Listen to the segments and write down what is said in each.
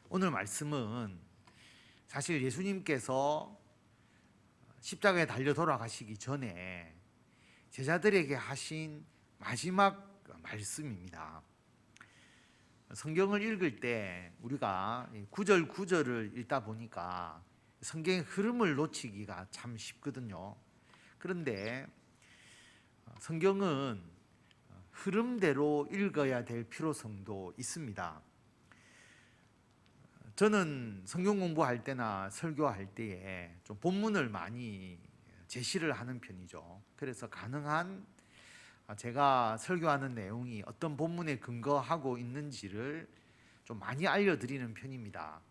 오늘 말씀은 사실 예수님께서 십자가에 달려 돌아가시기 전에 제자들에게 하신 마지막 말씀입니다. 성경을 읽을 때 우리가 구절 구절을 읽다 보니까 성경의 흐름을 놓치기가 참 쉽거든요. 그런데 성경은 흐름대로 읽어야 될 필요성도 있습니다. 저는 성경 공부할 때나 설교할 때에 좀 본문을 많이 제시를 하는 편이죠. 그래서 가능한 제가 설교하는 내용이 어떤 본문에 근거하고 있는지를 좀 많이 알려드리는 편입니다.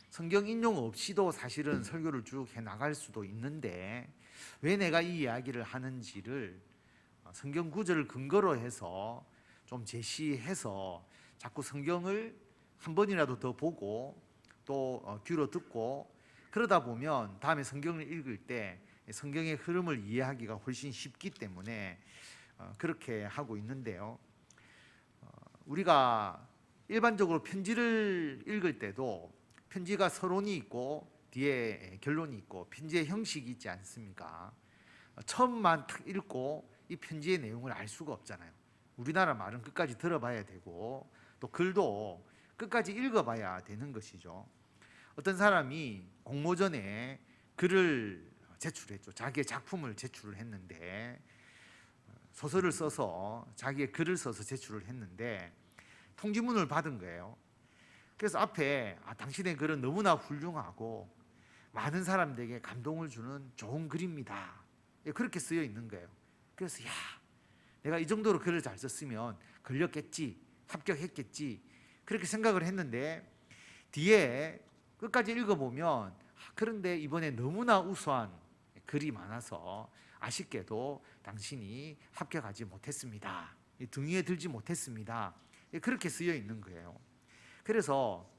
성경 인용 없이도 사실은 설교를 쭉 해나갈 수도 있는데 왜 내가 이 이야기를 하는지를 성경 구절을 근거로 해서 좀 제시해서 자꾸 성경을 한 번이라도 더 보고 또 귀로 듣고 그러다 보면 다음에 성경을 읽을 때 성경의 흐름을 이해하기가 훨씬 쉽기 때문에 그렇게 하고 있는데요. 우리가 일반적으로 편지를 읽을 때도 편지가 서론이 있고 뒤에 결론이 있고 편지의 형식이 있지 않습니까? 처음만 딱 읽고 이 편지의 내용을 알 수가 없잖아요. 우리나라 말은 끝까지 들어봐야 되고 또 글도 끝까지 읽어봐야 되는 것이죠. 어떤 사람이 공모전에 글을 제출했죠. 자기의 작품을 제출을 했는데 소설을 써서 자기의 글을 써서 제출을 했는데 통지문을 받은 거예요. 그래서 앞에 당신의 글은 너무나 훌륭하고 많은 사람들에게 감동을 주는 좋은 글입니다. 그렇게 쓰여 있는 거예요. 그래서 내가 이 정도로 글을 잘 썼으면 걸렸겠지, 합격했겠지 그렇게 생각을 했는데 뒤에 끝까지 읽어보면 그런데 이번에 너무나 우수한 글이 많아서 아쉽게도 당신이 합격하지 못했습니다. 등위에 들지 못했습니다. 그렇게 쓰여 있는 거예요. 그래서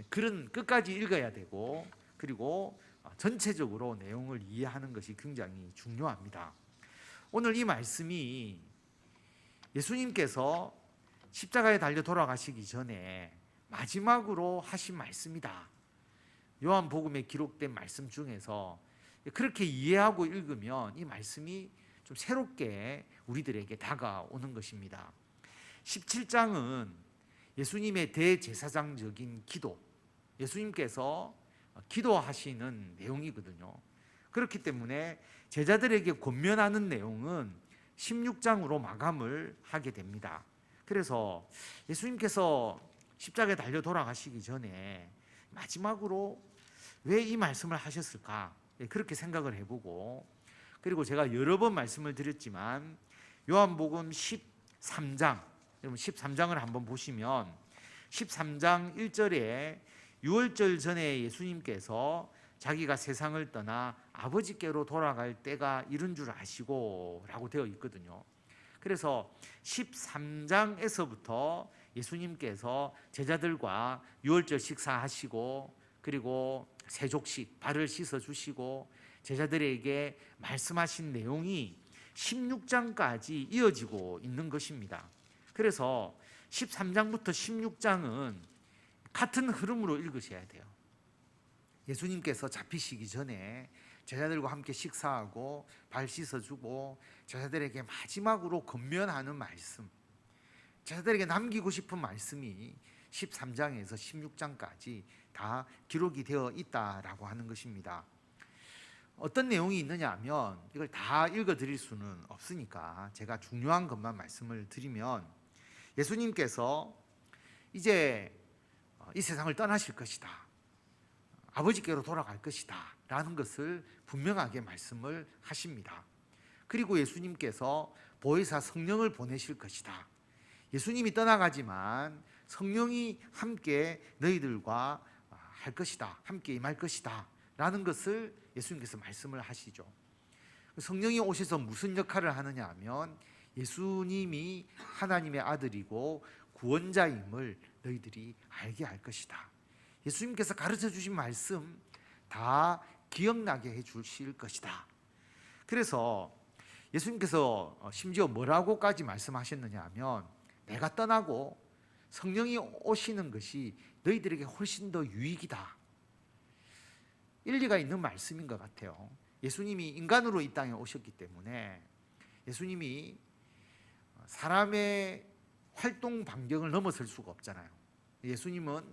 글은 끝까지 읽어야 되고 그리고 전체적으로 내용을 이해하는 것이 굉장히 중요합니다. 오늘 이 말씀이 예수님께서 십자가에 달려 돌아가시기 전에 마지막으로 하신 말씀이다. 요한복음에 기록된 말씀 중에서 그렇게 이해하고 읽으면 이 말씀이 좀 새롭게 우리들에게 다가오는 것입니다. 17장은 예수님의 대제사장적인 기도, 예수님께서 기도하시는 내용이거든요. 그렇기 때문에 제자들에게 권면하는 내용은 16장으로 마감을 하게 됩니다. 그래서 예수님께서 십자가에 달려 돌아가시기 전에 마지막으로 왜 이 말씀을 하셨을까? 그렇게 생각을 해보고 그리고 제가 여러 번 말씀을 드렸지만 요한복음 13장, 여러분 13장을 한번 보시면 13장 1절에 유월절 전에 예수님께서 자기가 세상을 떠나 아버지께로 돌아갈 때가 이른 줄 아시고 라고 되어 있거든요. 그래서 13장에서부터 예수님께서 제자들과 유월절 식사하시고 그리고 세족식 발을 씻어 주시고 제자들에게 말씀하신 내용이 16장까지 이어지고 있는 것입니다. 그래서 13장부터 16장은 같은 흐름으로 읽으셔야 돼요. 예수님께서 잡히시기 전에 제자들과 함께 식사하고 발 씻어주고 제자들에게 마지막으로 권면하는 말씀, 제자들에게 남기고 싶은 말씀이 13장에서 16장까지 다 기록이 되어 있다라고 하는 것입니다. 어떤 내용이 있느냐 하면 이걸 다 읽어드릴 수는 없으니까 제가 중요한 것만 말씀을 드리면 예수님께서 이제 이 세상을 떠나실 것이다, 아버지께로 돌아갈 것이다 라는 것을 분명하게 말씀을 하십니다. 그리고 예수님께서 보혜사 성령을 보내실 것이다. 예수님이 떠나가지만 성령이 함께 너희들과 할 것이다, 함께 임할 것이다 라는 것을 예수님께서 말씀을 하시죠. 성령이 오셔서 무슨 역할을 하느냐 하면 예수님이 하나님의 아들이고 구원자임을 너희들이 알게 할 것이다. 예수님께서 가르쳐 주신 말씀 다 기억나게 해 주실 것이다. 그래서 예수님께서 심지어 뭐라고까지 말씀하셨느냐 하면 내가 떠나고 성령이 오시는 것이 너희들에게 훨씬 더 유익이다. 일리가 있는 말씀인 것 같아요. 예수님이 인간으로 이 땅에 오셨기 때문에 예수님이 사람의 활동 반경을 넘어설 수가 없잖아요. 예수님은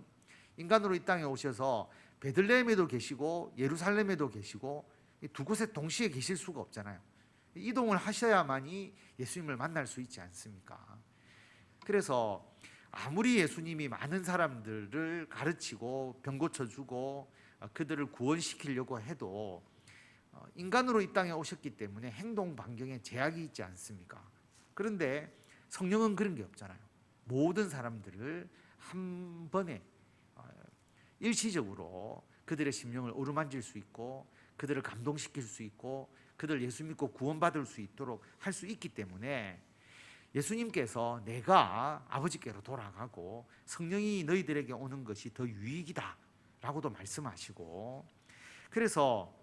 인간으로 이 땅에 오셔서 베들레헴에도 계시고 예루살렘에도 계시고 두 곳에 동시에 계실 수가 없잖아요. 이동을 하셔야만이 예수님을 만날 수 있지 않습니까? 그래서 아무리 예수님이 많은 사람들을 가르치고 병 고쳐주고 그들을 구원시키려고 해도 인간으로 이 땅에 오셨기 때문에 행동 반경에 제약이 있지 않습니까? 그런데 성령은 그런 게 없잖아요. 모든 사람들을 한 번에 일시적으로 그들의 심령을 어루만질 수 있고 그들을 감동시킬 수 있고 그들 예수 믿고 구원받을 수 있도록 할 수 있기 때문에 예수님께서 내가 아버지께로 돌아가고 성령이 너희들에게 오는 것이 더 유익이다 라고도 말씀하시고, 그래서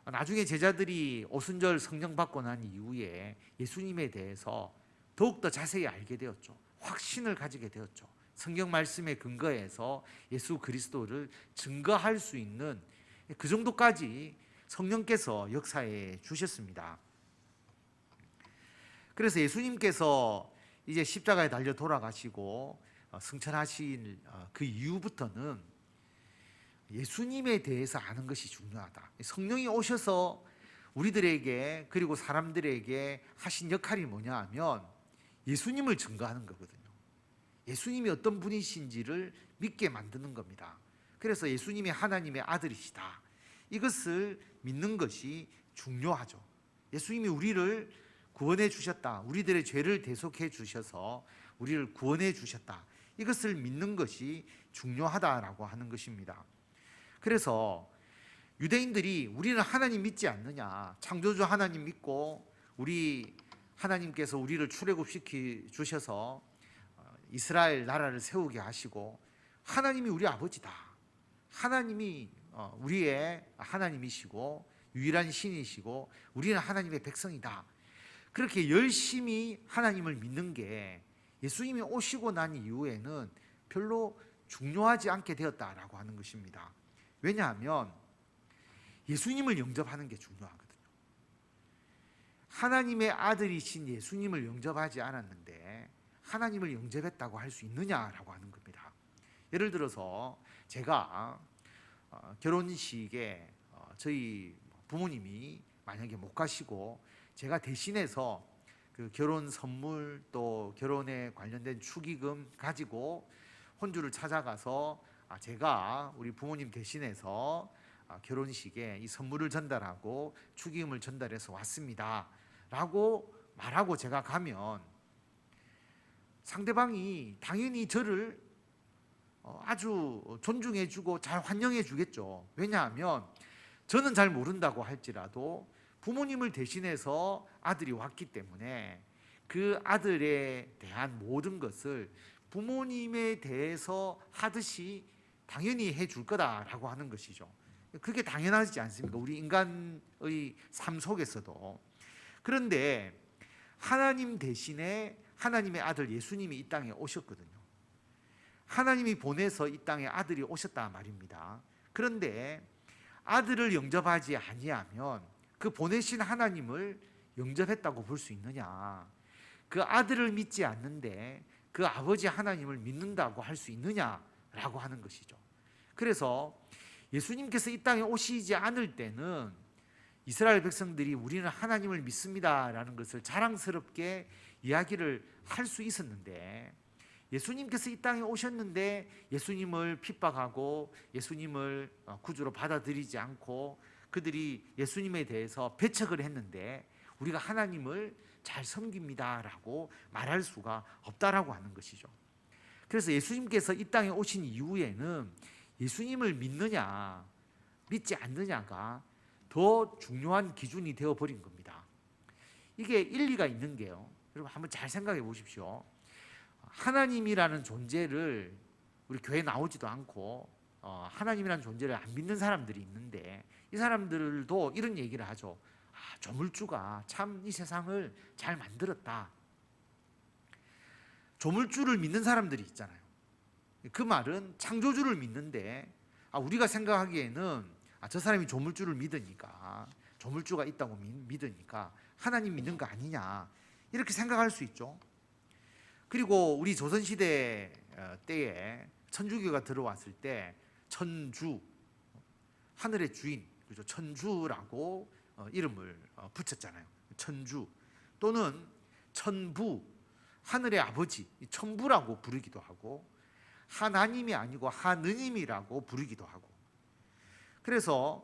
나중에 제자들이 오순절 성령 받고 난 이후에 예수님에 대해서 더욱더 자세히 알게 되었죠. 확신을 가지게 되었죠. 성경 말씀에 근거해서 예수 그리스도를 증거할 수 있는 그 정도까지 성령께서 역사해 주셨습니다. 그래서 예수님께서 이제 십자가에 달려 돌아가시고 승천하신 그 이후부터는 예수님에 대해서 아는 것이 중요하다. 성령이 오셔서 우리들에게 그리고 사람들에게 하신 역할이 뭐냐 하면 예수님을 증거하는 거거든요. 예수님이 어떤 분이신지를 믿게 만드는 겁니다. 그래서 예수님이 하나님의 아들이시다, 이것을 믿는 것이 중요하죠. 예수님이 우리를 구원해 주셨다, 우리들의 죄를 대속해 주셔서 우리를 구원해 주셨다, 이것을 믿는 것이 중요하다라고 하는 것입니다. 그래서 유대인들이 우리는 하나님 믿지 않느냐, 창조주 하나님 믿고 우리 하나님께서 우리를 출애굽시켜 주셔서 이스라엘 나라를 세우게 하시고 하나님이 우리 아버지다, 하나님이 우리의 하나님이시고 유일한 신이시고 우리는 하나님의 백성이다, 그렇게 열심히 하나님을 믿는 게 예수님이 오시고 난 이후에는 별로 중요하지 않게 되었다라고 하는 것입니다. 왜냐하면 예수님을 영접하는 게 중요하거든요. 하나님의 아들이신 예수님을 영접하지 않았는데 하나님을 영접했다고 할 수 있느냐라고 하는 겁니다. 예를 들어서 제가 결혼식에 저희 부모님이 만약에 못 가시고 제가 대신해서 그 결혼 선물 또 결혼에 관련된 축의금 가지고 혼주를 찾아가서 제가 우리 부모님 대신해서 결혼식에 이 선물을 전달하고 축의금을 전달해서 왔습니다 라고 말하고 제가 가면 상대방이 당연히 저를 아주 존중해 주고 잘 환영해 주겠죠. 왜냐하면 저는 잘 모른다고 할지라도 부모님을 대신해서 아들이 왔기 때문에 그 아들에 대한 모든 것을 부모님에 대해서 하듯이 당연히 해줄 거다라고 하는 것이죠. 그게 당연하지 않습니까? 우리 인간의 삶 속에서도. 그런데 하나님 대신에 하나님의 아들 예수님이 이 땅에 오셨거든요. 하나님이 보내서 이 땅에 아들이 오셨다 말입니다. 그런데 아들을 영접하지 아니하면 그 보내신 하나님을 영접했다고 볼 수 있느냐? 그 아들을 믿지 않는데 그 아버지 하나님을 믿는다고 할 수 있느냐라고 하는 것이죠. 그래서 예수님께서 이 땅에 오시지 않을 때는 이스라엘 백성들이 우리는 하나님을 믿습니다라는 것을 자랑스럽게 이야기를 할 수 있었는데, 예수님께서 이 땅에 오셨는데 예수님을 핍박하고 예수님을 구주로 받아들이지 않고 그들이 예수님에 대해서 배척을 했는데 우리가 하나님을 잘 섬깁니다라고 말할 수가 없다라고 하는 것이죠. 그래서 예수님께서 이 땅에 오신 이후에는 예수님을 믿느냐 믿지 않느냐가 더 중요한 기준이 되어버린 겁니다. 이게 일리가 있는 게요, 여러분 한번 잘 생각해 보십시오. 하나님이라는 존재를 우리 교회 나오지도 않고 하나님이라는 존재를 안 믿는 사람들이 있는데 이 사람들도 이런 얘기를 하죠. 조물주가 참 이 세상을 잘 만들었다. 조물주를 믿는 사람들이 있잖아요. 그 말은 창조주를 믿는데 우리가 생각하기에는 저 사람이 조물주를 믿으니까, 조물주가 있다고 믿으니까 하나님 믿는 거 아니냐, 이렇게 생각할 수 있죠. 그리고 우리 조선시대 때에 천주교가 들어왔을 때 천주, 하늘의 주인, 그죠? 천주라고 이름을 붙였잖아요. 천주 또는 천부, 하늘의 아버지, 천부라고 부르기도 하고, 하나님이 아니고 하느님이라고 부르기도 하고. 그래서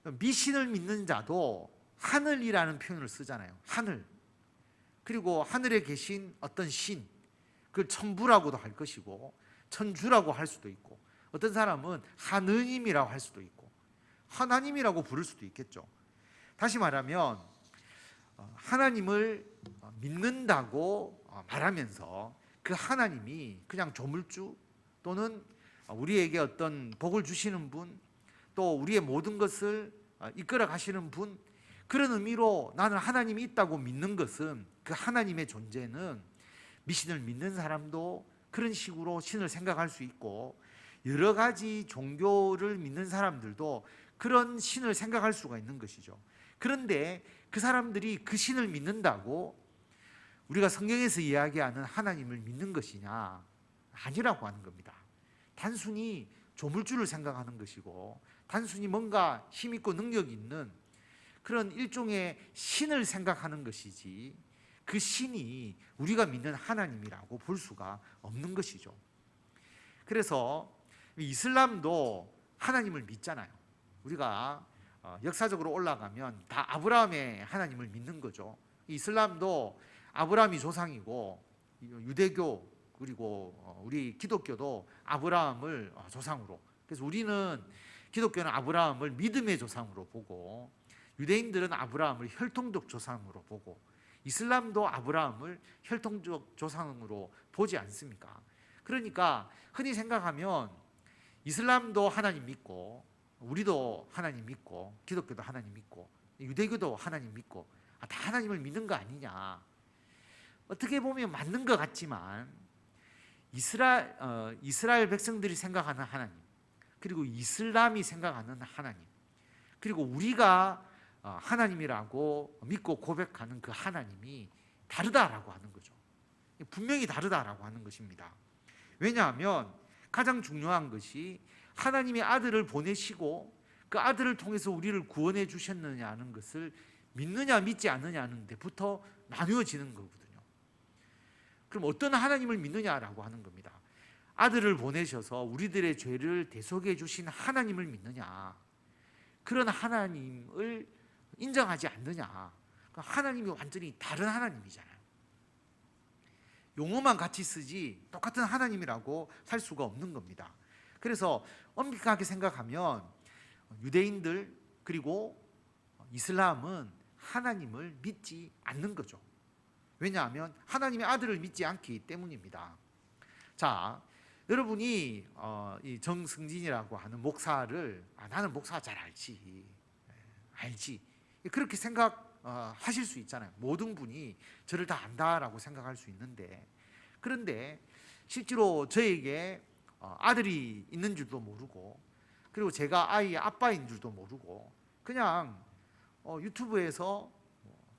미신을 믿는 자도 하늘이라는 표현을 쓰잖아요. 하늘. 그리고 하늘에 계신 어떤 신, 그걸 천부라고도 할 것이고 천주라고 할 수도 있고, 어떤 사람은 하느님이라고 할 수도 있고 하나님이라고 부를 수도 있겠죠. 다시 말하면 하나님을 믿는다고 말하면서 그 하나님이 그냥 조물주 또는 우리에게 어떤 복을 주시는 분, 또 우리의 모든 것을 이끌어 가시는 분, 그런 의미로 나는 하나님이 있다고 믿는 것은, 그 하나님의 존재는 미신을 믿는 사람도 그런 식으로 신을 생각할 수 있고, 여러 가지 종교를 믿는 사람들도 그런 신을 생각할 수가 있는 것이죠. 그런데 그 사람들이 그 신을 믿는다고 우리가 성경에서 이야기하는 하나님을 믿는 것이냐? 아니라고 하는 겁니다. 단순히 조물주를 생각하는 것이고, 단순히 뭔가 힘있고 능력 있는 그런 일종의 신을 생각하는 것이지, 그 신이 우리가 믿는 하나님이라고 볼 수가 없는 것이죠. 그래서 이슬람도 하나님을 믿잖아요. 우리가 역사적으로 올라가면 다 아브라함의 하나님을 믿는 거죠. 이슬람도 아브라함이 조상이고, 유대교 그리고 우리 기독교도 아브라함을 조상으로, 그래서 우리는 기독교는 아브라함을 믿음의 조상으로 보고, 유대인들은 아브라함을 혈통적 조상으로 보고, 이슬람도 아브라함을 혈통적 조상으로 보지 않습니까? 그러니까 흔히 생각하면 이슬람도 하나님 믿고, 우리도 하나님 믿고, 기독교도 하나님 믿고, 유대교도 하나님 믿고, 다 하나님을 믿는 거 아니냐. 어떻게 보면 맞는 것 같지만 이스라엘 백성들이 생각하는 하나님, 그리고 이슬람이 생각하는 하나님, 그리고 우리가 하나님이라고 믿고 고백하는 그 하나님이 다르다라고 하는 거죠. 분명히 다르다라고 하는 것입니다. 왜냐하면 가장 중요한 것이 하나님의 아들을 보내시고 그 아들을 통해서 우리를 구원해 주셨느냐는 것을 믿느냐 믿지 않느냐는 데부터 나누어지는 거거든요. 그럼 어떤 하나님을 믿느냐라고 하는 겁니다. 아들을 보내셔서 우리들의 죄를 대속해 주신 하나님을 믿느냐, 그런 하나님을 인정하지 않느냐. 하나님이 완전히 다른 하나님이잖아요. 용어만 같이 쓰지 똑같은 하나님이라고 할 수가 없는 겁니다. 그래서 엄격하게 생각하면 유대인들 그리고 이슬람은 하나님을 믿지 않는 거죠. 왜냐하면 하나님의 아들을 믿지 않기 때문입니다. 자, 여러분이 이 정승진이라고 하는 목사를 나는 목사 잘 알지 그렇게 생각하실 수 있잖아요. 모든 분이 저를 다 안다라고 생각할 수 있는데, 그런데 실제로 저에게 아들이 있는 줄도 모르고, 그리고 제가 아이의 아빠인 줄도 모르고, 그냥 유튜브에서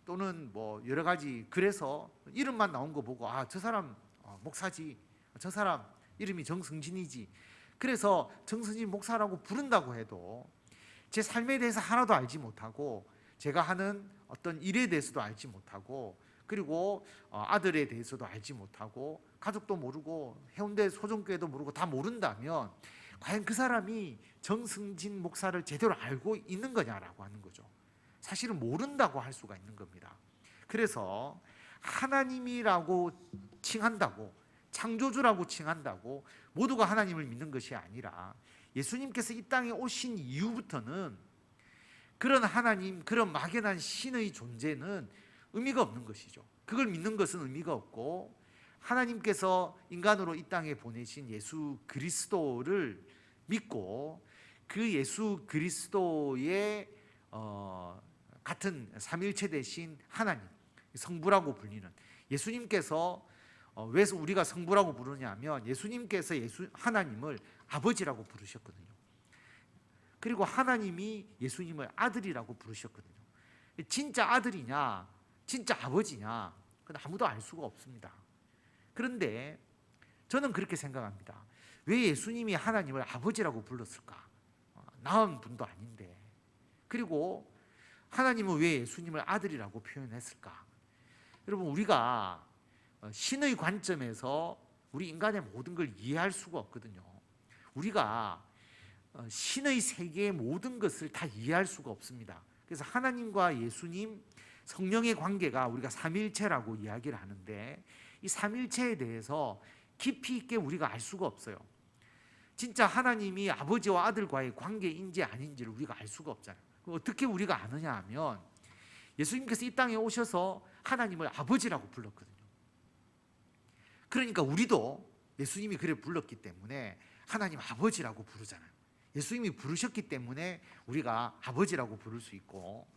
또는 뭐 여러 가지 글에서 이름만 나온 거 보고 저 사람 목사지, 저 사람 이름이 정승진이지, 그래서 정승진 목사라고 부른다고 해도 제 삶에 대해서 하나도 알지 못하고, 제가 하는 어떤 일에 대해서도 알지 못하고, 그리고 아들에 대해서도 알지 못하고, 가족도 모르고 해운대 소정교회도 모르고 다 모른다면 과연 그 사람이 정승진 목사를 제대로 알고 있는 거냐라고 하는 거죠. 사실은 모른다고 할 수가 있는 겁니다. 그래서 하나님이라고 칭한다고, 창조주라고 칭한다고 모두가 하나님을 믿는 것이 아니라, 예수님께서 이 땅에 오신 이후부터는 그런 하나님, 그런 막연한 신의 존재는 의미가 없는 것이죠. 그걸 믿는 것은 의미가 없고, 하나님께서 인간으로 이 땅에 보내신 예수 그리스도를 믿고, 그 예수 그리스도의 같은 삼위일체 되신 하나님, 성부라고 불리는 예수님께서 왜 우리가 성부라고 부르냐면 예수님께서 하나님을 아버지라고 부르셨거든요. 그리고 하나님이 예수님을 아들이라고 부르셨거든요. 진짜 아들이냐 진짜 아버지냐 그건 아무도 알 수가 없습니다. 그런데 저는 그렇게 생각합니다. 왜 예수님이 하나님을 아버지라고 불렀을까? 낳은 분도 아닌데. 그리고 하나님은 왜 예수님을 아들이라고 표현했을까? 여러분, 우리가 신의 관점에서 우리 인간의 모든 걸 이해할 수가 없거든요. 우리가 신의 세계의 모든 것을 다 이해할 수가 없습니다. 그래서 하나님과 예수님, 성령의 관계가 우리가 삼위일체라고 이야기를 하는데, 이 삼위일체에 대해서 깊이 있게 우리가 알 수가 없어요. 진짜 하나님이 아버지와 아들과의 관계인지 아닌지를 우리가 알 수가 없잖아요. 어떻게 우리가 아느냐 하면 예수님께서 이 땅에 오셔서 하나님을 아버지라고 불렀거든요. 그러니까 우리도 예수님이 그래 불렀기 때문에 하나님 아버지라고 부르잖아요. 예수님이 부르셨기 때문에 우리가 아버지라고 부를 수 있고,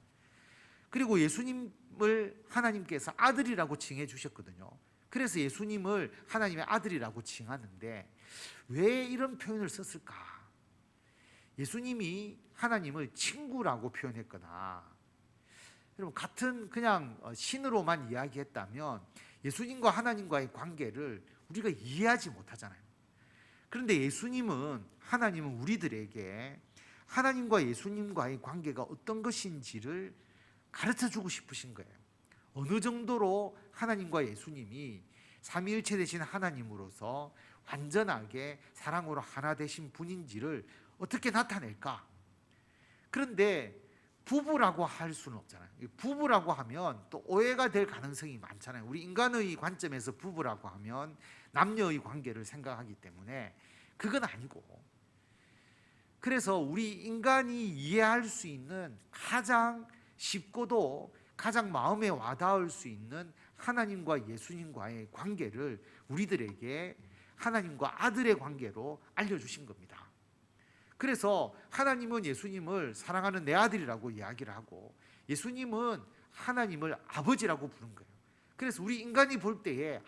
그리고 예수님을 하나님께서 아들이라고 칭해 주셨거든요. 그래서 예수님을 하나님의 아들이라고 칭하는데 왜 이런 표현을 썼을까? 예수님이 하나님을 친구라고 표현했거나, 여러분, 같은 그냥 신으로만 이야기했다면 예수님과 하나님과의 관계를 우리가 이해하지 못하잖아요. 그런데 하나님은 우리들에게 하나님과 예수님과의 관계가 어떤 것인지를 가르쳐 주고 싶으신 거예요. 어느 정도로 하나님과 예수님이 삼위일체 되신 하나님으로서 완전하게 사랑으로 하나 되신 분인지를 어떻게 나타낼까? 그런데 부부라고 할 수는 없잖아요. 부부라고 하면 또 오해가 될 가능성이 많잖아요. 우리 인간의 관점에서 부부라고 하면 남녀의 관계를 생각하기 때문에 그건 아니고, 그래서 우리 인간이 이해할 수 있는 가장 쉽고도 가장 마음에 와닿을 수 있는 하나님과 예수님과의 관계를 우리들에게 하나님과 아들의 관계로 알려주신 겁니다. 그래서 하나님은 예수님을 사랑하는 내 아들이라고 이야기를 하고, 예수님은 하나님을 아버지라고 부른 거예요. 그래서 우리 인간이 볼 때에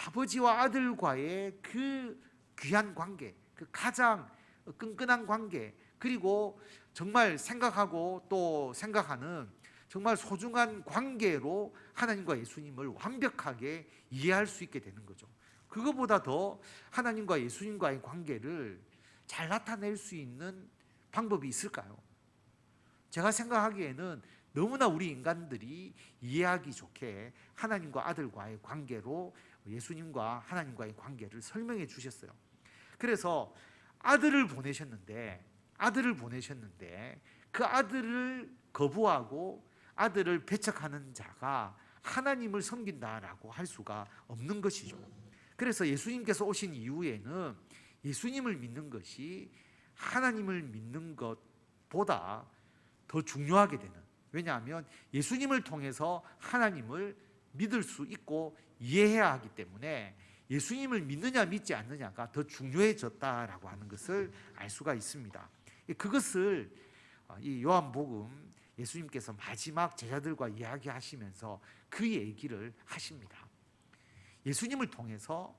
아버지와 아들과의 그 귀한 관계, 그 가장 끈끈한 관계, 그리고 정말 생각하고 또 생각하는 정말 소중한 관계로 하나님과 예수님을 완벽하게 이해할 수 있게 되는 거죠. 그거보다 더 하나님과 예수님과의 관계를 잘 나타낼 수 있는 방법이 있을까요? 제가 생각하기에는 너무나 우리 인간들이 이해하기 좋게 하나님과 아들과의 관계로 예수님과 하나님과의 관계를 설명해 주셨어요. 그래서 아들을 보내셨는데 그 아들을 거부하고 아들을 배척하는 자가 하나님을 섬긴다라고 할 수가 없는 것이죠. 그래서 예수님께서 오신 이후에는 예수님을 믿는 것이 하나님을 믿는 것보다 더 중요하게 되는, 왜냐하면 예수님을 통해서 하나님을 믿을 수 있고 이해해야 하기 때문에 예수님을 믿느냐 믿지 않느냐가 더 중요해졌다라고 하는 것을 알 수가 있습니다. 그것을 이 요한복음 예수님께서 마지막 제자들과 이야기하시면서 그 얘기를 하십니다. 예수님을 통해서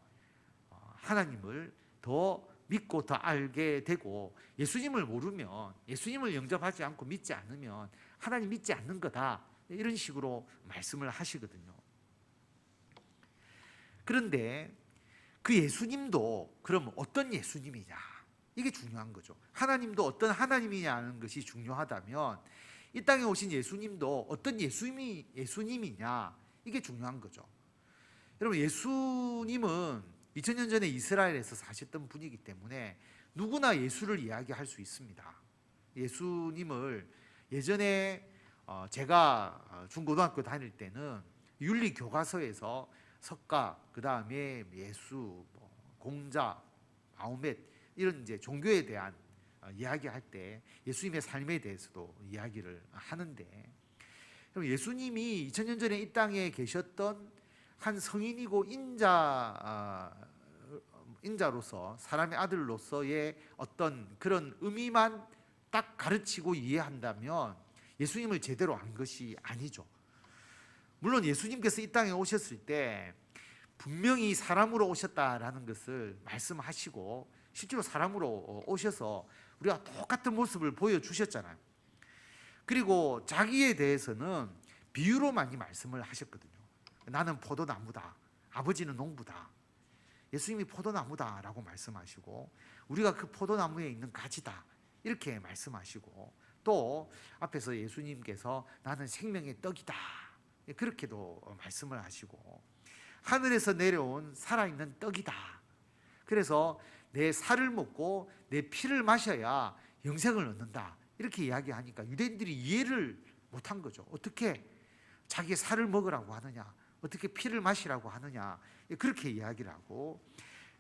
하나님을 더 믿고 더 알게 되고, 예수님을 모르면, 예수님을 영접하지 않고 믿지 않으면 하나님 믿지 않는 거다, 이런 식으로 말씀을 하시거든요. 그런데 그 예수님도 그럼 어떤 예수님이냐, 이게 중요한 거죠. 하나님도 어떤 하나님이냐는 것이 중요하다면 이 땅에 오신 예수님도 어떤 예수님이냐, 이게 중요한 거죠. 여러분, 예수님은 2000년 전에 이스라엘에서 사셨던 분이기 때문에 누구나 예수를 이야기할 수 있습니다. 예수님을 예전에 제가 중고등학교 다닐 때는 윤리 교과서에서 석가, 그 다음에 예수, 공자, 마호멧, 이런 이제 종교에 대한 이야기할 때 예수님의 삶에 대해서도 이야기를 하는데, 예수님이 2000년 전에 이 땅에 계셨던 한 성인이고 인자로서, 사람의 아들로서의 어떤 그런 의미만 딱 가르치고 이해한다면 예수님을 제대로 안 것이 아니죠. 물론 예수님께서 이 땅에 오셨을 때 분명히 사람으로 오셨다라는 것을 말씀하시고 실제로 사람으로 오셔서 우리가 똑같은 모습을 보여주셨잖아요. 그리고 자기에 대해서는 비유로 많이 말씀을 하셨거든요. 나는 포도나무다, 아버지는 농부다. 예수님이 포도나무다라고 말씀하시고 우리가 그 포도나무에 있는 가지다 이렇게 말씀하시고, 또 앞에서 예수님께서 나는 생명의 떡이다 그렇게도 말씀을 하시고, 하늘에서 내려온 살아있는 떡이다. 그래서 내 살을 먹고 내 피를 마셔야 영생을 얻는다 이렇게 이야기하니까 유대인들이 이해를 못한 거죠. 어떻게 자기의 살을 먹으라고 하느냐, 어떻게 피를 마시라고 하느냐, 그렇게 이야기를 하고,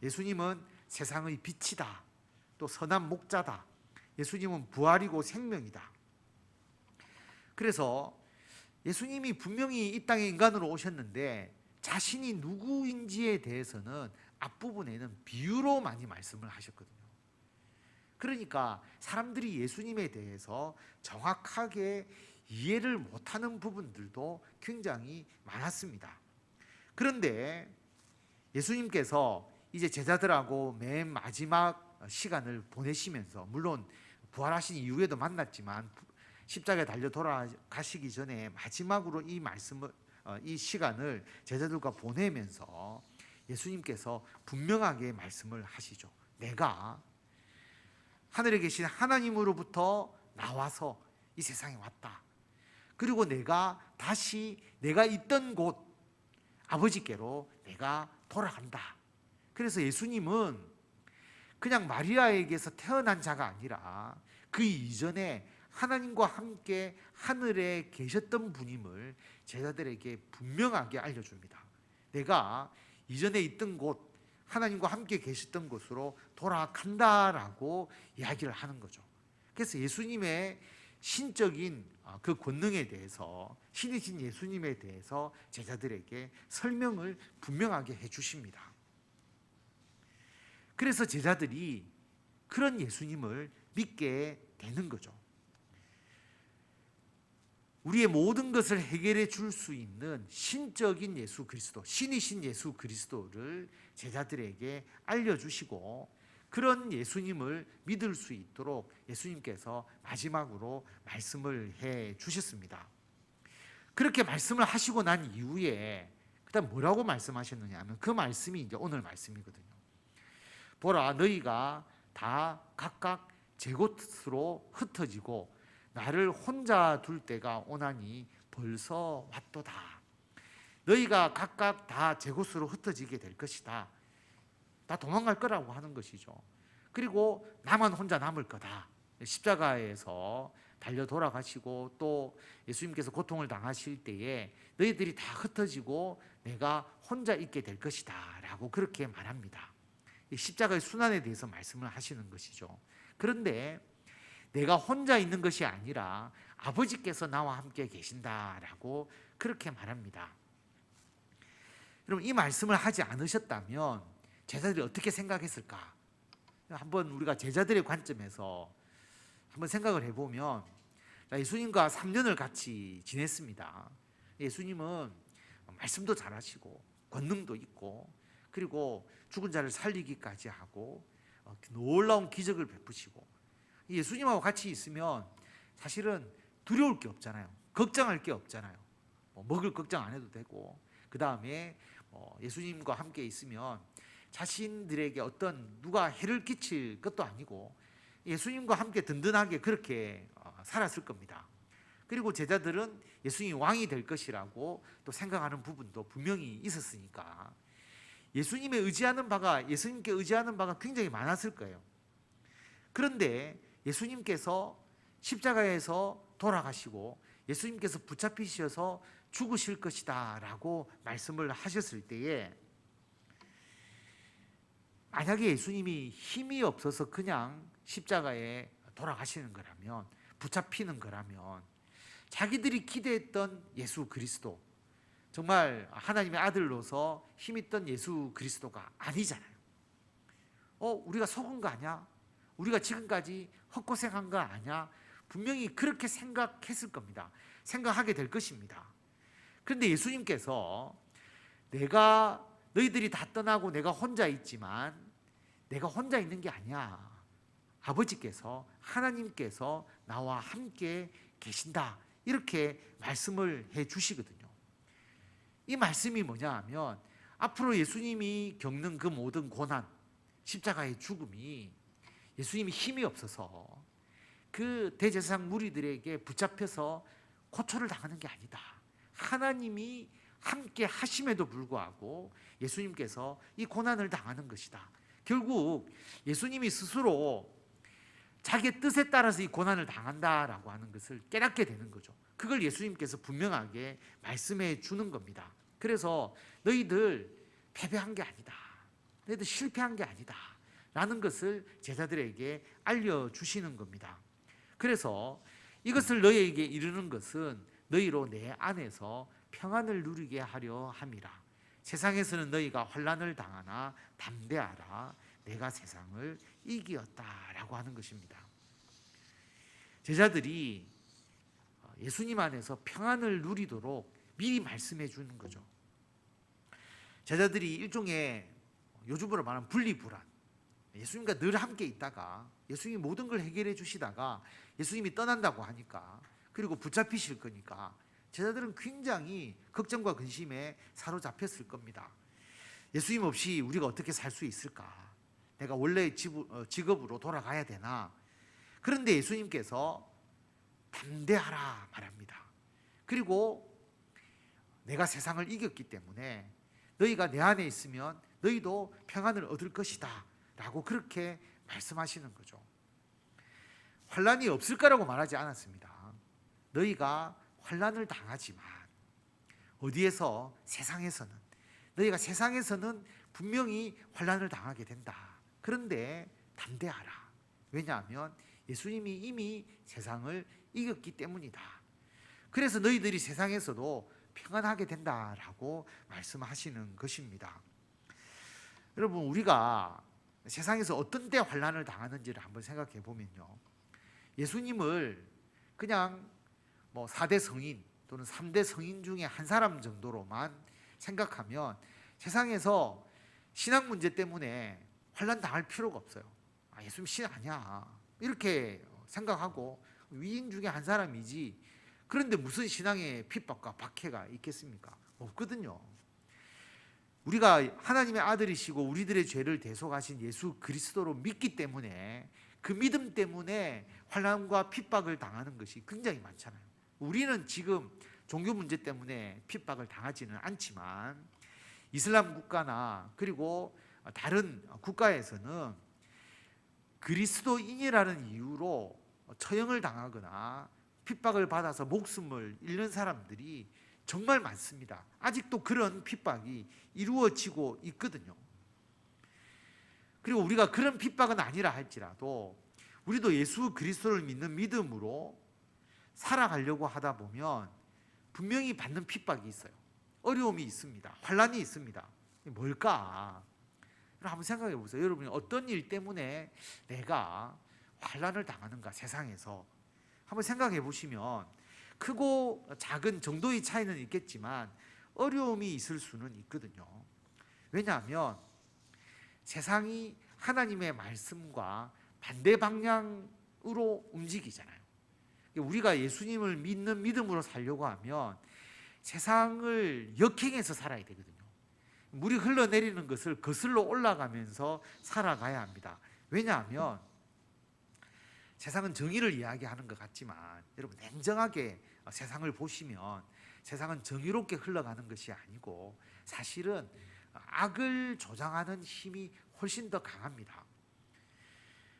예수님은 세상의 빛이다, 또 선한 목자다, 예수님은 부활이고 생명이다. 그래서 예수님이 분명히 이 땅에 인간으로 오셨는데 자신이 누구인지에 대해서는 앞부분에는 비유로 많이 말씀을 하셨거든요. 그러니까 사람들이 예수님에 대해서 정확하게 이해를 못하는 부분들도 굉장히 많았습니다. 그런데 예수님께서 이제 제자들하고 맨 마지막 시간을 보내시면서, 물론 부활하신 이후에도 만났지만 십자가에 달려 돌아가시기 전에 마지막으로 이 시간을 제자들과 보내면서 예수님께서 분명하게 말씀을 하시죠. 내가 하늘에 계신 하나님으로부터 나와서 이 세상에 왔다. 그리고 내가 다시 내가 있던 곳 아버지께로 내가 돌아간다. 그래서 예수님은 그냥 마리아에게서 태어난 자가 아니라 그 이전에 하나님과 함께 하늘에 계셨던 분임을 제자들에게 분명하게 알려줍니다. 내가 이전에 있던 곳, 하나님과 함께 계셨던 곳으로 돌아간다라고 이야기를 하는 거죠. 그래서 예수님의 신적인 그 권능에 대해서, 신이신 예수님에 대해서 제자들에게 설명을 분명하게 해주십니다. 그래서 제자들이 그런 예수님을 믿게 되는 거죠. 우리의 모든 것을 해결해 줄 수 있는 신적인 예수 그리스도, 신이신 예수 그리스도를 제자들에게 알려주시고, 그런 예수님을 믿을 수 있도록 예수님께서 마지막으로 말씀을 해 주셨습니다. 그렇게 말씀을 하시고 난 이후에 그다음 뭐라고 말씀하셨느냐 하면 그 말씀이 이제 오늘 말씀이거든요. 보라, 너희가 다 각각 제 곳으로 흩어지고 나를 혼자 둘 때가 오나니 벌써 왔도다. 너희가 각각 다 제 곳으로 흩어지게 될 것이다. 다 도망갈 거라고 하는 것이죠. 그리고 나만 혼자 남을 거다. 십자가에서 달려 돌아가시고 또 예수님께서 고통을 당하실 때에 너희들이 다 흩어지고 내가 혼자 있게 될 것이다 라고 그렇게 말합니다. 십자가의 순환에 대해서 말씀을 하시는 것이죠. 그런데 내가 혼자 있는 것이 아니라 아버지께서 나와 함께 계신다라고 그렇게 말합니다. 여러분, 이 말씀을 하지 않으셨다면 제자들이 어떻게 생각했을까? 한번 우리가 제자들의 관점에서 한번 생각을 해보면, 예수님과 3년을 같이 지냈습니다. 예수님은 말씀도 잘하시고 권능도 있고, 그리고 죽은 자를 살리기까지 하고 놀라운 기적을 베푸시고, 예수님하고 같이 있으면 사실은 두려울 게 없잖아요. 걱정할 게 없잖아요. 먹을 걱정 안 해도 되고, 그 다음에 예수님과 함께 있으면 자신들에게 어떤 누가 해를 끼칠 것도 아니고 예수님과 함께 든든하게 그렇게 살았을 겁니다. 그리고 제자들은 예수님이 왕이 될 것이라고 또 생각하는 부분도 분명히 있었으니까 예수님께 의지하는 바가 굉장히 많았을 거예요. 그런데 예수님께서 십자가에서 돌아가시고 예수님께서 붙잡히셔서 죽으실 것이다 라고 말씀을 하셨을 때에, 만약에 예수님이 힘이 없어서 그냥 십자가에 돌아가시는 거라면, 붙잡히는 거라면, 자기들이 기대했던 예수 그리스도, 정말 하나님의 아들로서 힘있던 예수 그리스도가 아니잖아요. 우리가 속은 거 아니야? 우리가 지금까지 헛고생한 거 아니야? 분명히 그렇게 생각했을 겁니다. 생각하게 될 것입니다. 그런데 예수님께서 내가 너희들이 다 떠나고 내가 혼자 있지만 내가 혼자 있는 게 아니야. 아버지께서, 하나님께서 나와 함께 계신다. 이렇게 말씀을 해 주시거든요. 이 말씀이 뭐냐 하면 앞으로 예수님이 겪는 그 모든 고난, 십자가의 죽음이 예수님이 힘이 없어서 그 대제사장 무리들에게 붙잡혀서 고초를 당하는 게 아니다. 하나님이 함께 하심에도 불구하고 예수님께서 이 고난을 당하는 것이다. 결국 예수님이 스스로 자기의 뜻에 따라서 이 고난을 당한다라고 하는 것을 깨닫게 되는 거죠. 그걸 예수님께서 분명하게 말씀해 주는 겁니다. 그래서 너희들 패배한 게 아니다. 너희들 실패한 게 아니다. 라는 것을 제자들에게 알려주시는 겁니다. 그래서 이것을 너희에게 이르는 것은 너희로 내 안에서 평안을 누리게 하려 함이라. 세상에서는 너희가 환난을 당하나 담대하라. 내가 세상을 이기었다라고 하는 것입니다. 제자들이 예수님 안에서 평안을 누리도록 미리 말씀해 주는 거죠. 제자들이 일종의 요즘으로 말하면 분리불안, 예수님과 늘 함께 있다가 예수님이 모든 걸 해결해 주시다가 예수님이 떠난다고 하니까, 그리고 붙잡히실 거니까 제자들은 굉장히 걱정과 근심에 사로잡혔을 겁니다. 예수님 없이 우리가 어떻게 살 수 있을까? 내가 원래 직업으로 돌아가야 되나? 그런데 예수님께서 담대하라 말합니다. 그리고 내가 세상을 이겼기 때문에 너희가 내 안에 있으면 너희도 평안을 얻을 것이다 라고 그렇게 말씀하시는 거죠. 환난이 없을 거라고 말하지 않았습니다. 너희가 환난을 당하지만 어디에서? 세상에서는. 너희가 세상에서는 분명히 환난을 당하게 된다. 그런데 담대하라. 왜냐하면 예수님이 이미 세상을 이겼기 때문이다. 그래서 너희들이 세상에서도 평안하게 된다라고 말씀하시는 것입니다. 여러분, 우리가 세상에서 어떤 때 환난을 당하는지를 한번 생각해 보면요, 예수님을 그냥 4대 성인 또는 3대 성인 중에 한 사람 정도로만 생각하면 세상에서 신앙 문제 때문에 환난 당할 필요가 없어요. 예수님 신 아니야 이렇게 생각하고 위인 중에 한 사람이지, 그런데 무슨 신앙의 핍박과 박해가 있겠습니까? 없거든요. 우리가 하나님의 아들이시고 우리들의 죄를 대속하신 예수 그리스도로 믿기 때문에, 그 믿음 때문에 환난과 핍박을 당하는 것이 굉장히 많잖아요. 우리는 지금 종교 문제 때문에 핍박을 당하지는 않지만 이슬람 국가나 그리고 다른 국가에서는 그리스도인이라는 이유로 처형을 당하거나 핍박을 받아서 목숨을 잃는 사람들이 정말 많습니다. 아직도 그런 핍박이 이루어지고 있거든요. 그리고 우리가 그런 핍박은 아니라 할지라도 우리도 예수 그리스도를 믿는 믿음으로 살아가려고 하다 보면 분명히 받는 핍박이 있어요. 어려움이 있습니다. 환난이 있습니다. 뭘까? 한번 생각해 보세요. 여러분이 어떤 일 때문에 내가 환난을 당하는가, 세상에서 한번 생각해 보시면 크고 작은 정도의 차이는 있겠지만 어려움이 있을 수는 있거든요. 왜냐하면 세상이 하나님의 말씀과 반대 방향으로 움직이잖아요. 우리가 예수님을 믿는 믿음으로 살려고 하면 세상을 역행해서 살아야 되거든요. 물이 흘러내리는 것을 거슬러 올라가면서 살아가야 합니다. 왜냐하면 세상은 정의를 이야기하는 것 같지만 여러분, 냉정하게 세상을 보시면 세상은 정의롭게 흘러가는 것이 아니고 사실은 악을 조장하는 힘이 훨씬 더 강합니다.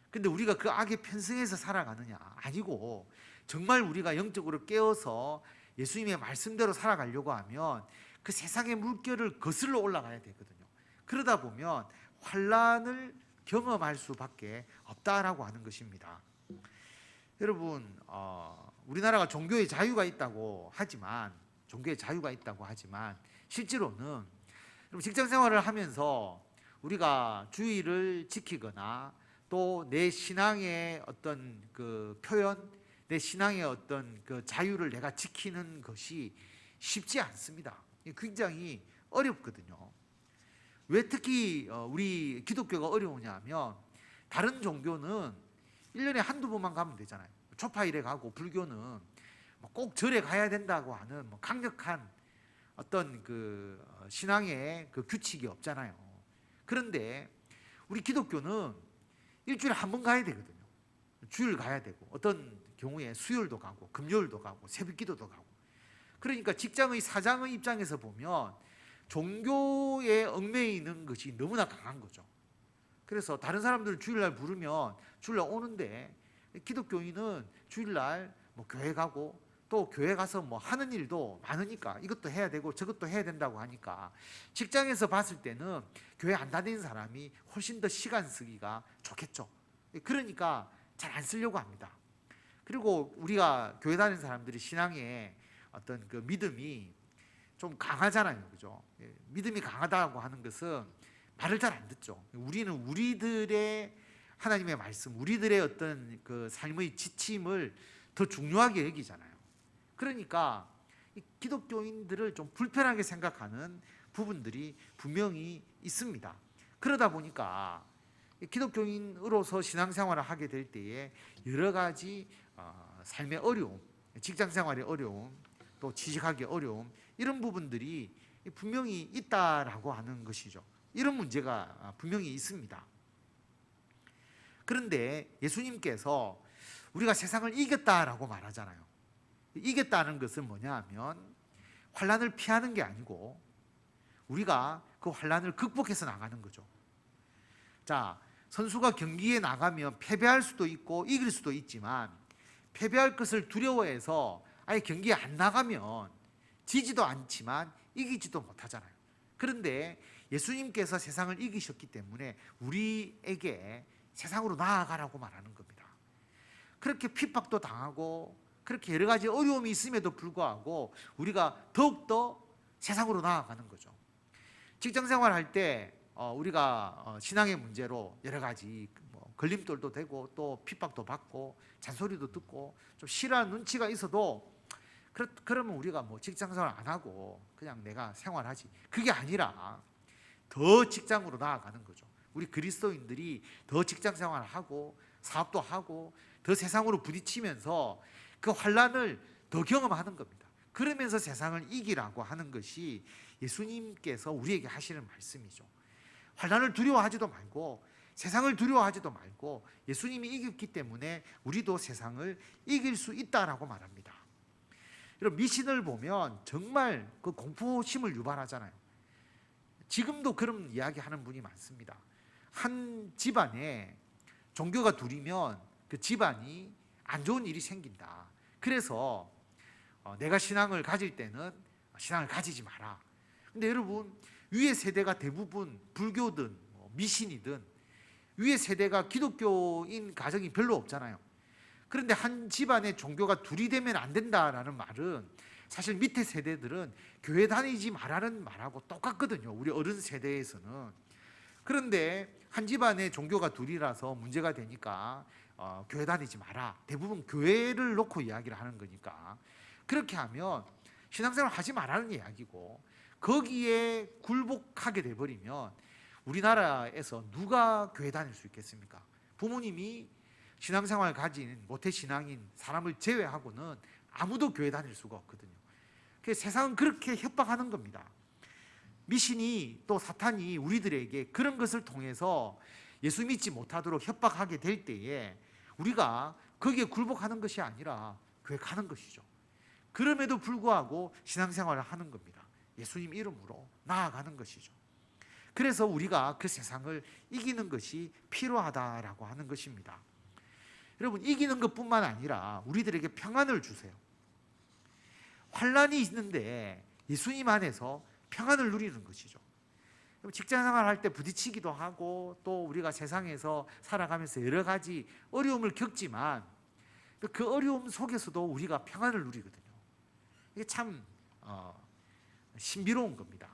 근데 우리가 그 악에 편승해서 살아가느냐? 아니고 정말 우리가 영적으로 깨어서 예수님의 말씀대로 살아가려고 하면 그 세상의 물결을 거슬러 올라가야 되거든요. 그러다 보면 환난을 경험할 수밖에 없다라고 하는 것입니다. 여러분, 우리나라가 종교의 자유가 있다고 하지만 실제로는 직장 생활을 하면서 우리가 주의를 지키거나 또 내 신앙의 어떤 그 표현, 내 신앙의 어떤 그 자유를 내가 지키는 것이 쉽지 않습니다. 굉장히 어렵거든요. 왜 특히 우리 기독교가 어려우냐면 다른 종교는 1년에 한두 번만 가면 되잖아요. 초파일에 가고 불교는 꼭 절에 가야 된다고 하는 강력한 어떤 그 신앙의 그 규칙이 없잖아요. 그런데 우리 기독교는 일주일에 한 번 가야 되거든요. 주일 가야 되고 어떤 경우에 수요일도 가고 금요일도 가고 새벽기도도 가고. 그러니까 직장의 사장의 입장에서 보면 종교에 얽매여 있는 것이 너무나 강한 거죠. 그래서 다른 사람들은 주일날 부르면 주일날 오는데 기독교인은 주일날 교회 가고 또 교회 가서 하는 일도 많으니까 이것도 해야 되고 저것도 해야 된다고 하니까 직장에서 봤을 때는 교회 안 다니는 사람이 훨씬 더 시간 쓰기가 좋겠죠. 그러니까 잘 안 쓰려고 합니다. 그리고 우리가 교회 다니는 사람들이 신앙에 어떤 그 믿음이 좀 강하잖아요, 그죠? 믿음이 강하다고 하는 것은 말을 잘 안 듣죠. 우리는 우리들의 하나님의 말씀, 우리들의 어떤 그 삶의 지침을 더 중요하게 여기잖아요. 그러니까 기독교인들을 좀 불편하게 생각하는 부분들이 분명히 있습니다. 그러다 보니까 기독교인으로서 신앙생활을 하게 될 때에 여러 가지 삶의 어려움, 직장생활의 어려움, 또 취직하기 어려움, 이런 부분들이 분명히 있다라고 하는 것이죠. 이런 문제가 분명히 있습니다. 그런데 예수님께서 우리가 세상을 이겼다라고 말하잖아요. 이겼다는 것은 뭐냐 하면 환난을 피하는 게 아니고 우리가 그 환난을 극복해서 나가는 거죠. 자, 선수가 경기에 나가면 패배할 수도 있고 이길 수도 있지만 패배할 것을 두려워해서 아예 경기에 안 나가면 지지도 않지만 이기지도 못하잖아요. 그런데 예수님께서 세상을 이기셨기 때문에 우리에게 세상으로 나아가라고 말하는 겁니다. 그렇게 핍박도 당하고 그렇게 여러 가지 어려움이 있음에도 불구하고 우리가 더욱더 세상으로 나아가는 거죠. 직장생활 할 때 우리가 신앙의 문제로 여러 가지 걸림돌도 되고 또 핍박도 받고 잔소리도 듣고 좀 싫어하는 눈치가 있어도 그러면 우리가 직장생활 안 하고 그냥 내가 생활하지, 그게 아니라 더 직장으로 나아가는 거죠. 우리 그리스도인들이 더 직장생활을 하고 사업도 하고 더 세상으로 부딪히면서 그 환난을 더 경험하는 겁니다. 그러면서 세상을 이기라고 하는 것이 예수님께서 우리에게 하시는 말씀이죠. 환난을 두려워하지도 말고 세상을 두려워하지도 말고 예수님이 이겼기 때문에 우리도 세상을 이길 수 있다라고 말합니다. 여러분, 미신을 보면 정말 그 공포심을 유발하잖아요. 지금도 그런 이야기 하는 분이 많습니다. 한 집안에 종교가 둘이면 그 집안이 안 좋은 일이 생긴다. 그래서 내가 신앙을 가질 때는 신앙을 가지지 마라. 근데 여러분, 위의 세대가 대부분 불교든 미신이든 위의 세대가 기독교인 가정이 별로 없잖아요. 그런데 한 집안에 종교가 둘이 되면 안 된다라는 말은 사실 밑에 세대들은 교회 다니지 말라는 말하고 똑같거든요. 우리 어른 세대에서는. 그런데 한 집안에 종교가 둘이라서 문제가 되니까 교회 다니지 마라. 대부분 교회를 놓고 이야기를 하는 거니까. 그렇게 하면 신앙생활 하지 말라는 이야기고, 거기에 굴복하게 돼버리면 우리나라에서 누가 교회 다닐 수 있겠습니까? 부모님이 신앙생활 가진 모태신앙인 사람을 제외하고는 아무도 교회 다닐 수가 없거든요. 그래서 세상은 그렇게 협박하는 겁니다. 미신이 또 사탄이 우리들에게 그런 것을 통해서 예수 믿지 못하도록 협박하게 될 때에 우리가 거기에 굴복하는 것이 아니라 교회 가는 것이죠. 그럼에도 불구하고 신앙생활을 하는 겁니다. 예수님 이름으로 나아가는 것이죠. 그래서 우리가 그 세상을 이기는 것이 필요하다라고 하는 것입니다. 여러분, 이기는 것뿐만 아니라 우리들에게 평안을 주세요. 환난이 있는데 예수님 안에서 평안을 누리는 것이죠. 직장생활 할 때 부딪히기도 하고 또 우리가 세상에서 살아가면서 여러 가지 어려움을 겪지만 그 어려움 속에서도 우리가 평안을 누리거든요. 이게 참 신비로운 겁니다.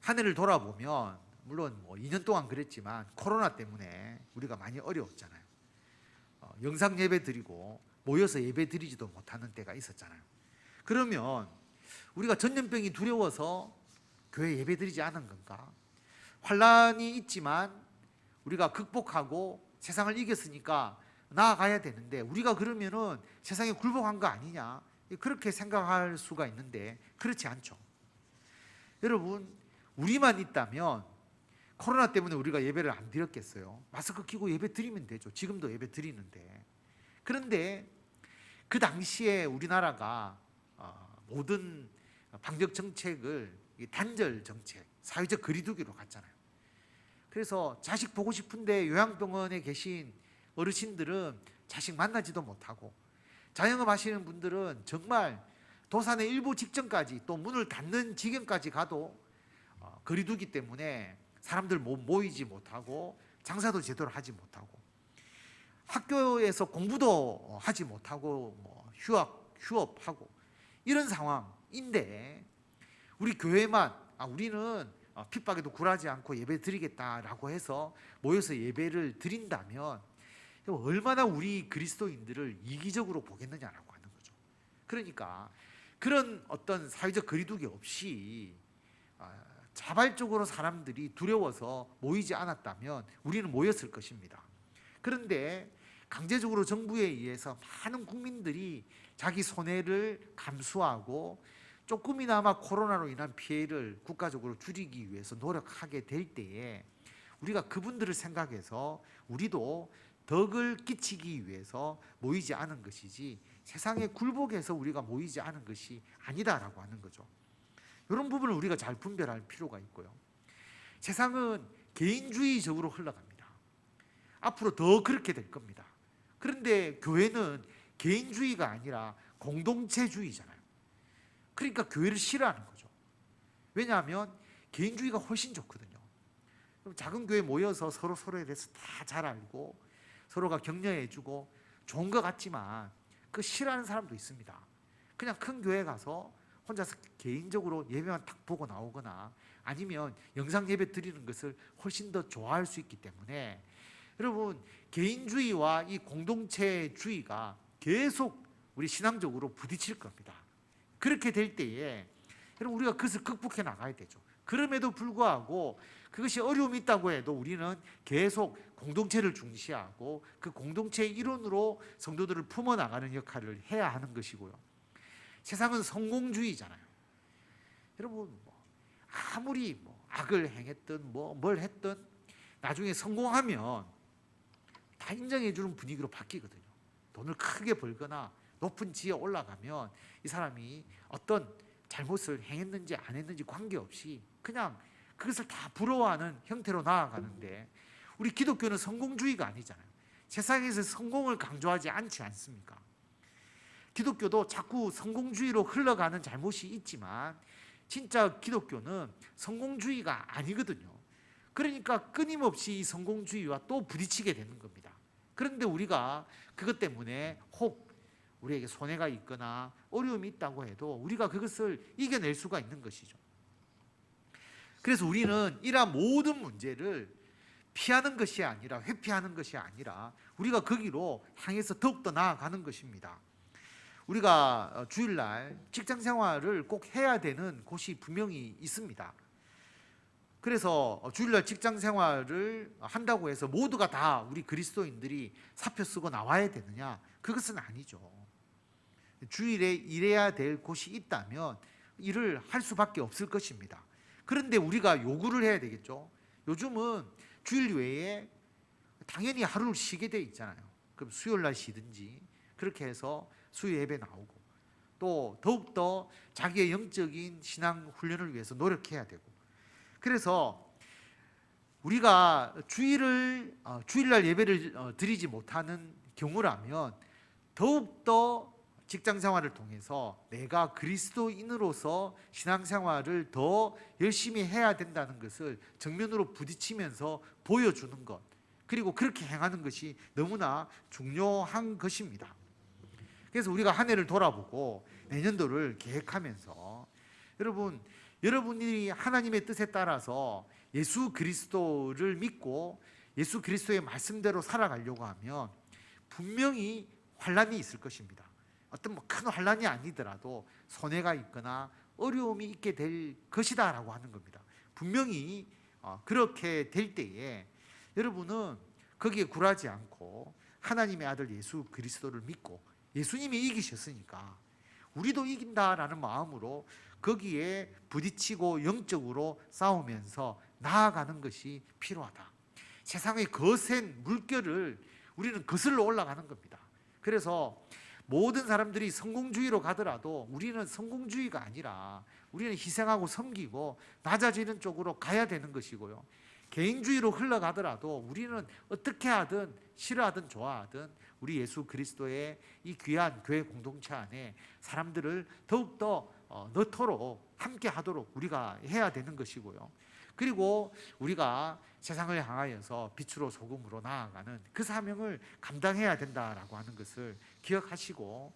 한 해를 돌아보면 물론 2년 동안 그랬지만 코로나 때문에 우리가 많이 어려웠잖아요. 영상 예배 드리고 모여서 예배 드리지도 못하는 때가 있었잖아요. 그러면 우리가 전염병이 두려워서 교회 예배드리지 않은 건가? 환란이 있지만 우리가 극복하고 세상을 이겼으니까 나아가야 되는데 우리가 그러면은 세상에 굴복한 거 아니냐? 그렇게 생각할 수가 있는데 그렇지 않죠. 여러분, 우리만 있다면 코로나 때문에 우리가 예배를 안 드렸겠어요? 마스크 끼고 예배 드리면 되죠. 지금도 예배 드리는데. 그런데 그 당시에 우리나라가 모든 방역 정책을 단절 정책, 사회적 거리두기로 갔잖아요. 그래서 자식 보고 싶은데 요양병원에 계신 어르신들은 자식 만나지도 못하고, 자영업 하시는 분들은 정말 도산의 일부 직전까지 또 문을 닫는 지경까지 가도 거리두기 때문에 사람들 모이지 못하고 장사도 제대로 하지 못하고 학교에서 공부도 하지 못하고 휴업하고 이런 상황인데 우리 교회만 우리는 핍박에도 굴하지 않고 예배 드리겠다라고 해서 모여서 예배를 드린다면 얼마나 우리 그리스도인들을 이기적으로 보겠느냐라고 하는 거죠. 그러니까 그런 어떤 사회적 거리두기 없이 자발적으로 사람들이 두려워서 모이지 않았다면 우리는 모였을 것입니다. 그런데 강제적으로 정부에 의해서 많은 국민들이 자기 손해를 감수하고 조금이나마 코로나로 인한 피해를 국가적으로 줄이기 위해서 노력하게 될 때에 우리가 그분들을 생각해서 우리도 덕을 끼치기 위해서 모이지 않은 것이지 세상에 굴복해서 우리가 모이지 않은 것이 아니다라고 하는 거죠. 이런 부분을 우리가 잘 분별할 필요가 있고요. 세상은 개인주의적으로 흘러갑니다. 앞으로 더 그렇게 될 겁니다. 그런데 교회는 개인주의가 아니라 공동체주의잖아요. 그러니까 교회를 싫어하는 거죠. 왜냐하면 개인주의가 훨씬 좋거든요. 작은 교회 모여서 서로에 대해서 다 잘 알고 서로가 격려해주고 좋은 것 같지만 그 싫어하는 사람도 있습니다. 그냥 큰 교회 가서 혼자서 개인적으로 예배만 딱 보고 나오거나 아니면 영상 예배 드리는 것을 훨씬 더 좋아할 수 있기 때문에 여러분, 개인주의와 이 공동체주의가 계속 우리 신앙적으로 부딪힐 겁니다. 그렇게 될 때에 여러분, 우리가 그것을 극복해 나가야 되죠. 그럼에도 불구하고 그것이 어려움이 있다고 해도 우리는 계속 공동체를 중시하고 그 공동체의 일원으로 성도들을 품어나가는 역할을 해야 하는 것이고요. 세상은 성공주의잖아요. 여러분, 아무리 악을 행했든 뭘 했든 나중에 성공하면 다 인정해 주는 분위기로 바뀌거든요. 돈을 크게 벌거나 높은 지에 올라가면 이 사람이 어떤 잘못을 행했는지 안 했는지 관계없이 그냥 그것을 다 부러워하는 형태로 나아가는데 우리 기독교는 성공주의가 아니잖아요. 세상에서 성공을 강조하지 않지 않습니까? 기독교도 자꾸 성공주의로 흘러가는 잘못이 있지만 진짜 기독교는 성공주의가 아니거든요. 그러니까 끊임없이 이 성공주의와 또 부딪히게 되는 겁니다. 그런데 우리가 그것 때문에 혹 우리에게 손해가 있거나 어려움이 있다고 해도 우리가 그것을 이겨낼 수가 있는 것이죠. 그래서 우리는 이러한 모든 문제를 피하는 것이 아니라 회피하는 것이 아니라 우리가 거기로 향해서 더욱더 나아가는 것입니다. 우리가 주일날 직장 생활을 꼭 해야 되는 곳이 분명히 있습니다. 그래서 주일날 직장 생활을 한다고 해서 모두가 다 우리 그리스도인들이 사표 쓰고 나와야 되느냐? 그것은 아니죠. 주일에 일해야 될 곳이 있다면 일을 할 수밖에 없을 것입니다. 그런데 우리가 요구를 해야 되겠죠. 요즘은 주일 외에 당연히 하루를 쉬게 돼 있잖아요. 그럼 수요일날 쉬든지 그렇게 해서 수요 예배 나오고 또 더욱더 자기의 영적인 신앙 훈련을 위해서 노력해야 되고 그래서 우리가 주일날 예배를 드리지 못하는 경우라면 더욱더 직장생활을 통해서 내가 그리스도인으로서 신앙생활을 더 열심히 해야 된다는 것을 정면으로 부딪히면서 보여주는 것, 그리고 그렇게 행하는 것이 너무나 중요한 것입니다. 그래서 우리가 한 해를 돌아보고 내년도를 계획하면서 여러분이 하나님의 뜻에 따라서 예수 그리스도를 믿고 예수 그리스도의 말씀대로 살아가려고 하면 분명히 환란이 있을 것입니다. 어떤 큰 환란이 아니더라도 손해가 있거나 어려움이 있게 될 것이다라고 하는 겁니다. 분명히 그렇게 될 때에 여러분은 거기에 굴하지 않고 하나님의 아들 예수 그리스도를 믿고 예수님이 이기셨으니까 우리도 이긴다라는 마음으로 거기에 부딪히고 영적으로 싸우면서 나아가는 것이 필요하다. 세상의 거센 물결을 우리는 거슬러 올라가는 겁니다. 그래서 모든 사람들이 성공주의로 가더라도 우리는 성공주의가 아니라 우리는 희생하고 섬기고 낮아지는 쪽으로 가야 되는 것이고요. 개인주의로 흘러가더라도 우리는 어떻게 하든 싫어하든 좋아하든 우리 예수 그리스도의 이 귀한 교회 공동체 안에 사람들을 더욱더 넣도록 함께 하도록 우리가 해야 되는 것이고요. 그리고 우리가 세상을 향하여서 빛으로 소금으로 나아가는 그 사명을 감당해야 된다라고 하는 것을 기억하시고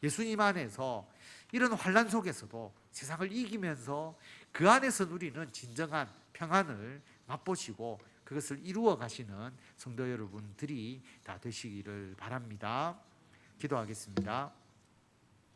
예수님 안에서 이런 환난 속에서도 세상을 이기면서 그 안에서 누리는 진정한 평안을 맛보시고 그것을 이루어 가시는 성도 여러분들이 다 되시기를 바랍니다. 기도하겠습니다.